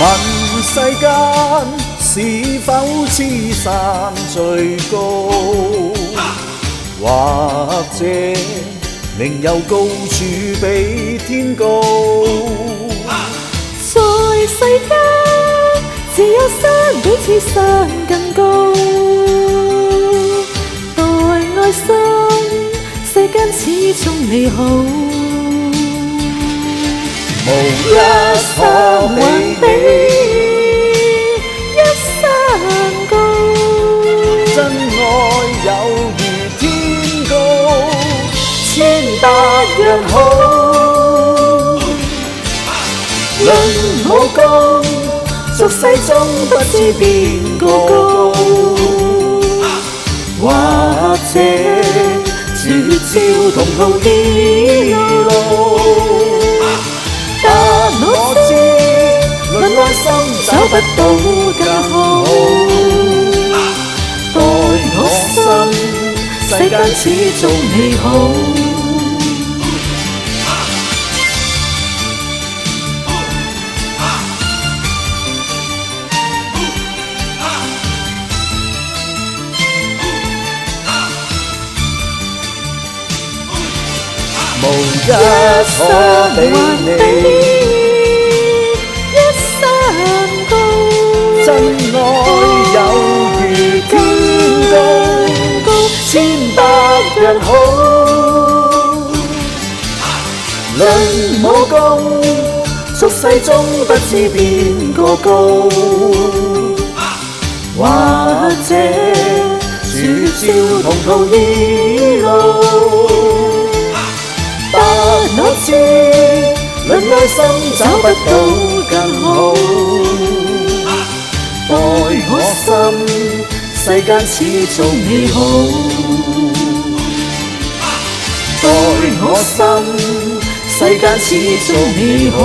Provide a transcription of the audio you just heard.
問世間是否知山最高，或者另有高處比天高。在世間只有山比此山更高，待愛心世間始終美好，無一可比一山高，真愛有如天高，千百人好。論武功，俗世中不知邊個高，或者絕招同途異路。但我知，論愛心找不到更好。待我心，世間始終美好。無一可比你一山高，真愛有如天高，千百人好。論武功，俗世中不知邊個高，或者絕招同途異路。但我知，論愛心找不到更好。待我心，世間始終美好。待我心，世間始終美好。